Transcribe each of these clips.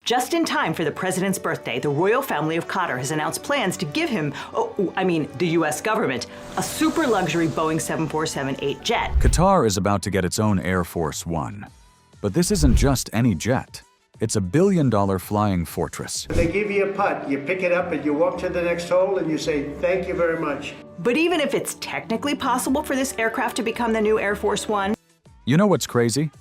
Just in time for the president's birthday, the royal family of Qatar has announced plans to give him, the U.S. government, a super luxury Boeing 747-8 jet. Qatar is about to get its own Air Force One. But this isn't just any jet. It's a billion-dollar flying fortress. They give you a putt, you pick it up and you walk to the next hole and you say, thank you very much. But even if it's technically possible for this aircraft to become the new Air Force One, you know what's crazy?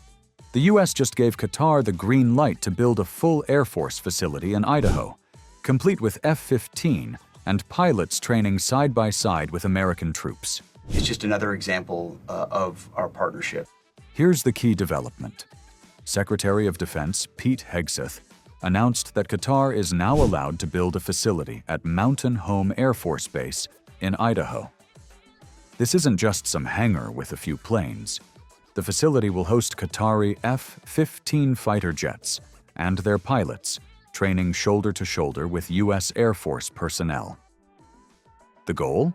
The U.S. just gave Qatar the green light to build a full Air Force facility in Idaho, complete with F-15 and pilots training side by side with American troops. It's just another example of our partnership. Here's the key development. Secretary of Defense Pete Hegseth announced that Qatar is now allowed to build a facility at Mountain Home Air Force Base in Idaho. This isn't just some hangar with a few planes. The facility will host Qatari F-15 fighter jets and their pilots, training shoulder to shoulder with U.S. Air Force personnel. The goal?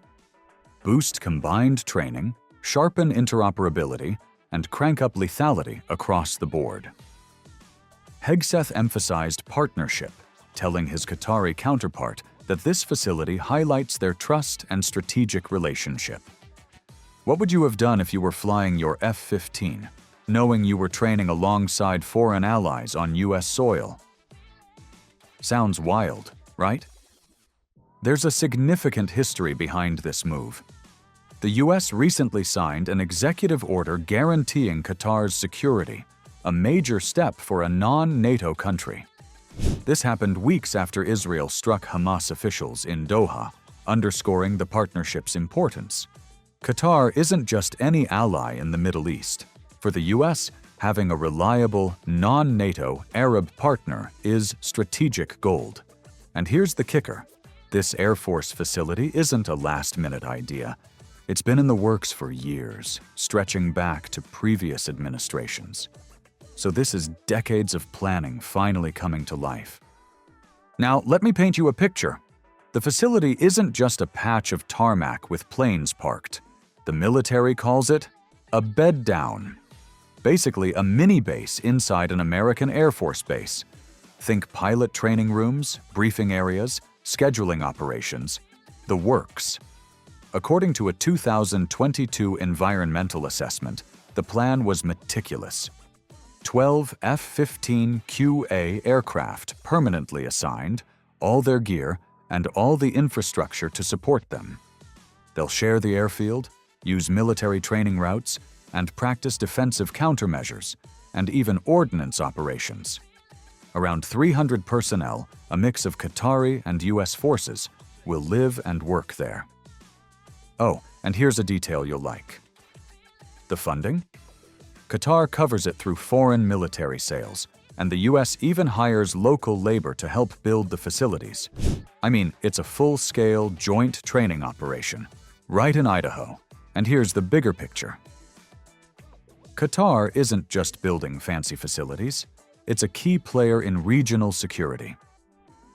Boost combined training, sharpen interoperability, and crank up lethality across the board. Hegseth emphasized partnership, telling his Qatari counterpart that this facility highlights their trust and strategic relationship. What would you have done if you were flying your F-15, knowing you were training alongside foreign allies on U.S. soil? Sounds wild, right? There's a significant history behind this move. The U.S. recently signed an executive order guaranteeing Qatar's security, a major step for a non-NATO country. This happened weeks after Israel struck Hamas officials in Doha, underscoring the partnership's importance. Qatar isn't just any ally in the Middle East. For the U.S., having a reliable, non-NATO Arab partner is strategic gold. And here's the kicker. This Air Force facility isn't a last-minute idea. It's been in the works for years, stretching back to previous administrations. So this is decades of planning finally coming to life. Now, let me paint you a picture. The facility isn't just a patch of tarmac with planes parked. The military calls it a bed down. Basically a mini base inside an American Air Force base. Think pilot training rooms, briefing areas, scheduling operations, the works. According to a 2022 environmental assessment, the plan was meticulous. 12 F-15QA aircraft permanently assigned, all their gear, and all the infrastructure to support them. They'll share the airfield, use military training routes, and practice defensive countermeasures, and even ordnance operations. Around 300 personnel, a mix of Qatari and U.S. forces, will live and work there. Oh, and here's a detail you'll like. The funding? Qatar covers it through foreign military sales, and the U.S. even hires local labor to help build the facilities. I mean, it's a full-scale joint training operation, right in Idaho. And here's the bigger picture. Qatar isn't just building fancy facilities, it's a key player in regional security.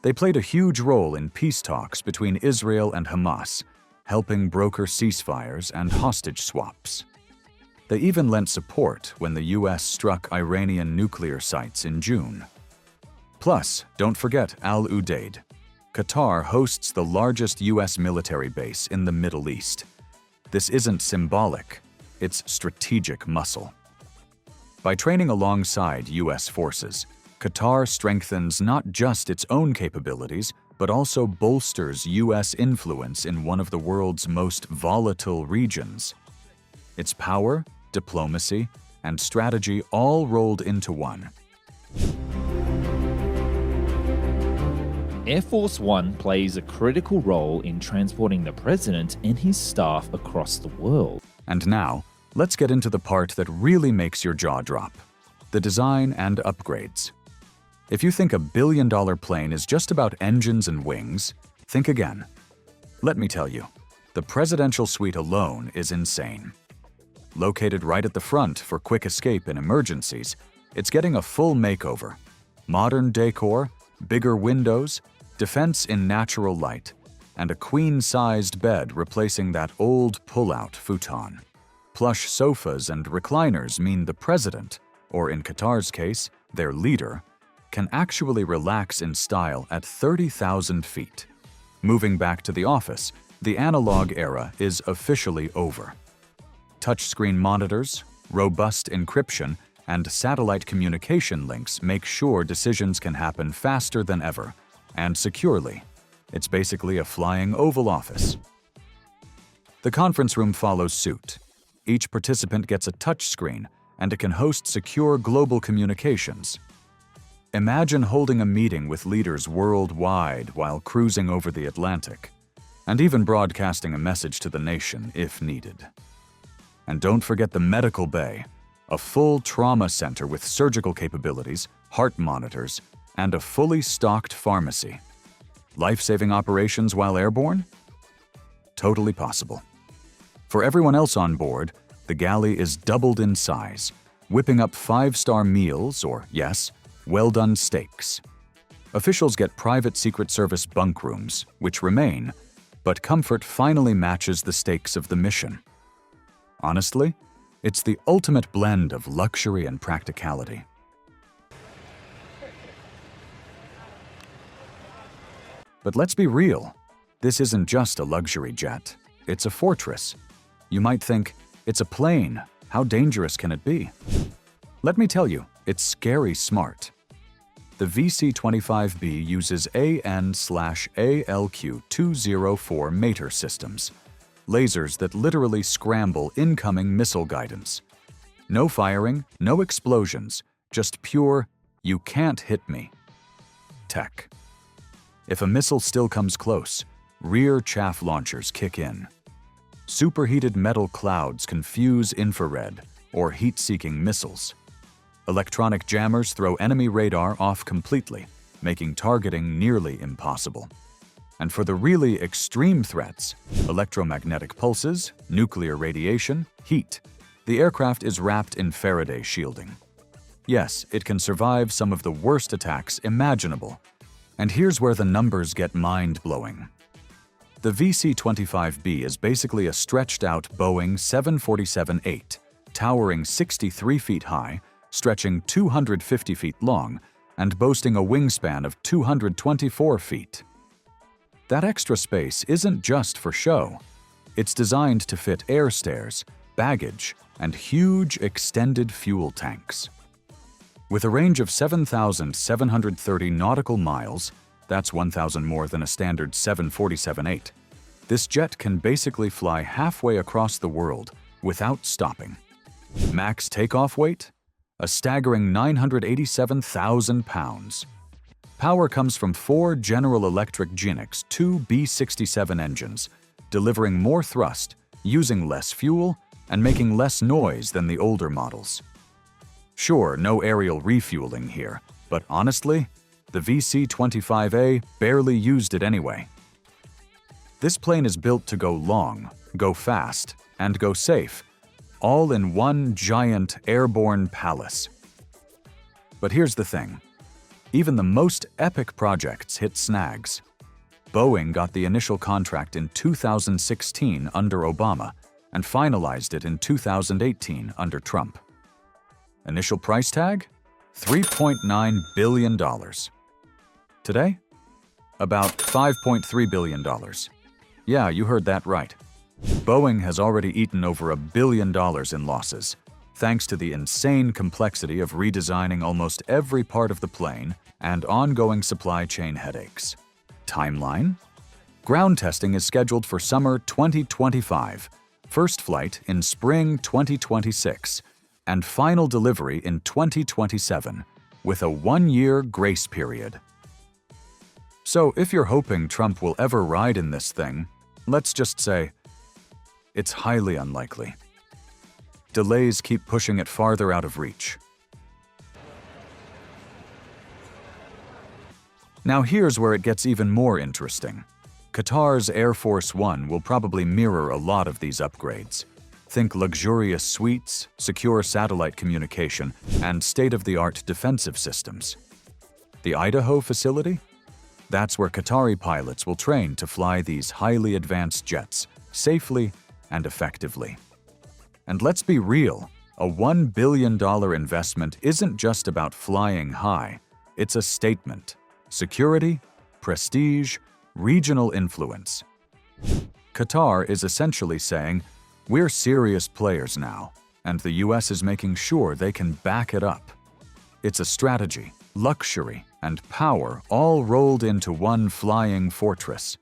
They played a huge role in peace talks between Israel and Hamas, helping broker ceasefires and hostage swaps. They even lent support when the U.S. struck Iranian nuclear sites in June. Plus, don't forget Al Udeid. Qatar hosts the largest U.S. military base in the Middle East. This isn't symbolic, it's strategic muscle. By training alongside U.S. forces, Qatar strengthens not just its own capabilities, but also bolsters U.S. influence in one of the world's most volatile regions. Its power, diplomacy, and strategy all rolled into one. Air Force One plays a critical role in transporting the president and his staff across the world. And now, let's get into the part that really makes your jaw drop: the design and upgrades. If you think a billion-dollar plane is just about engines and wings, think again. Let me tell you, the presidential suite alone is insane. Located right at the front for quick escape in emergencies, it's getting a full makeover. Modern decor, bigger windows, defense in natural light, and a queen-sized bed replacing that old pull-out futon. Plush sofas and recliners mean the president, or in Qatar's case, their leader, can actually relax in style at 30,000 feet. Moving back to the office, the analog era is officially over. Touchscreen monitors, robust encryption, and satellite communication links make sure decisions can happen faster than ever, and securely. It's basically a flying Oval Office. The conference room follows suit. Each participant gets a touchscreen, and it can host secure global communications. Imagine holding a meeting with leaders worldwide while cruising over the Atlantic, and even broadcasting a message to the nation if needed. And don't forget the medical bay, a full trauma center with surgical capabilities, heart monitors, and a fully stocked pharmacy. Life-saving operations while airborne? Totally possible. For everyone else on board, the galley is doubled in size, whipping up 5-star meals or, yes, well-done steaks. Officials get private Secret Service bunk rooms, which remain, but comfort finally matches the stakes of the mission. Honestly, it's the ultimate blend of luxury and practicality. But let's be real. This isn't just a luxury jet. It's a fortress. You might think, it's a plane. How dangerous can it be? Let me tell you, it's scary smart. The VC-25B uses AN/ALQ-204 Mater systems, lasers that literally scramble incoming missile guidance. No firing, no explosions, just pure, you can't hit me tech. If a missile still comes close, rear chaff launchers kick in. Superheated metal clouds confuse infrared or heat-seeking missiles. Electronic jammers throw enemy radar off completely, making targeting nearly impossible. And for the really extreme threats, electromagnetic pulses, nuclear radiation, heat, the aircraft is wrapped in Faraday shielding. Yes, it can survive some of the worst attacks imaginable. And here's where the numbers get mind-blowing. The VC-25B is basically a stretched-out Boeing 747-8, towering 63 feet high, stretching 250 feet long, and boasting a wingspan of 224 feet. That extra space isn't just for show. It's designed to fit air stairs, baggage, and huge extended fuel tanks. With a range of 7,730 nautical miles, that's 1,000 more than a standard 747-8, this jet can basically fly halfway across the world without stopping. Max takeoff weight? A staggering 987,000 pounds. Power comes from 4 General Electric GEnx 2 B67 engines, delivering more thrust, using less fuel, and making less noise than the older models. Sure, no aerial refueling here, but honestly, the VC-25A barely used it anyway. This plane is built to go long, go fast, and go safe, all in one giant airborne palace. But here's the thing. Even the most epic projects hit snags. Boeing got the initial contract in 2016 under Obama and finalized it in 2018 under Trump. Initial price tag? $3.9 billion. Today? About $5.3 billion. Yeah, you heard that right. Boeing has already eaten over $1 billion in losses, thanks to the insane complexity of redesigning almost every part of the plane and ongoing supply chain headaches. Timeline? Ground testing is scheduled for summer 2025, first flight in spring 2026, and final delivery in 2027, with a 1-year grace period. So if you're hoping Trump will ever ride in this thing, let's just say, it's highly unlikely. Delays keep pushing it farther out of reach. Now here's where it gets even more interesting. Qatar's Air Force One will probably mirror a lot of these upgrades. Think luxurious suites, secure satellite communication, and state-of-the-art defensive systems. The Idaho facility? That's where Qatari pilots will train to fly these highly advanced jets safely and effectively. And let's be real, a $1 billion investment isn't just about flying high, It's a statement. Security, prestige, regional influence. Qatar is essentially saying, we're serious players now, and the US is making sure they can back it up. It's a strategy, luxury, and power all rolled into one flying fortress.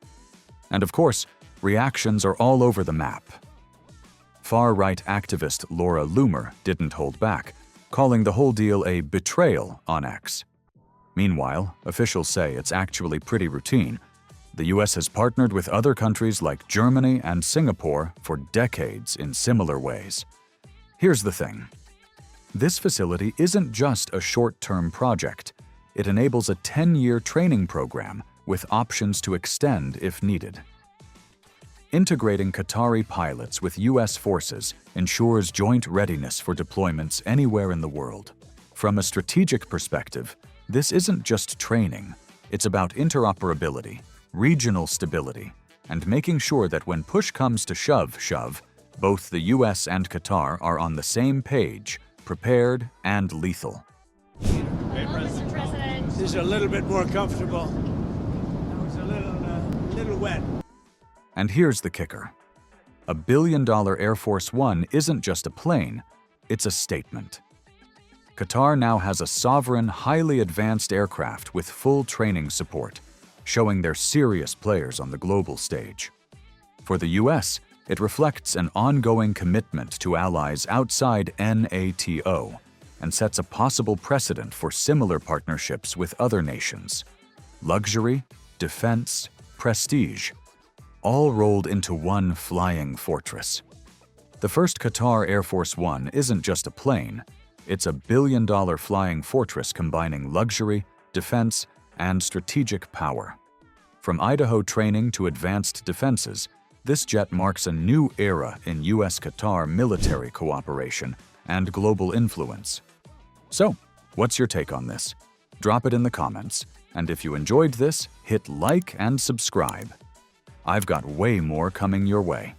And of course, reactions are all over the map. Far-right activist Laura Loomer didn't hold back, calling the whole deal a betrayal on X. Meanwhile, officials say it's actually pretty routine. The US has partnered with other countries like Germany and Singapore for decades in similar ways. Here's the thing. This facility isn't just a short-term project. It enables a 10-year training program with options to extend if needed. Integrating Qatari pilots with US forces ensures joint readiness for deployments anywhere in the world. From a strategic perspective, this isn't just training. It's about interoperability, regional stability, and making sure that when push comes to shove, both the US and Qatar are on the same page, prepared and lethal. Hey, President. This is a little bit more comfortable. That was a little wet. And here's the kicker. A billion-dollar Air Force One isn't just a plane, it's a statement. Qatar now has a sovereign, highly advanced aircraft with full training support, showing they're serious players on the global stage. For the US, it reflects an ongoing commitment to allies outside NATO and sets a possible precedent for similar partnerships with other nations. Luxury, defense, prestige, all rolled into one flying fortress. The first Qatar Air Force One isn't just a plane, it's a billion-dollar flying fortress combining luxury, defense, and strategic power. From Idaho training to advanced defenses, this jet marks a new era in US-Qatar military cooperation and global influence. So, what's your take on this? Drop it in the comments, and if you enjoyed this, hit like and subscribe. I've got way more coming your way.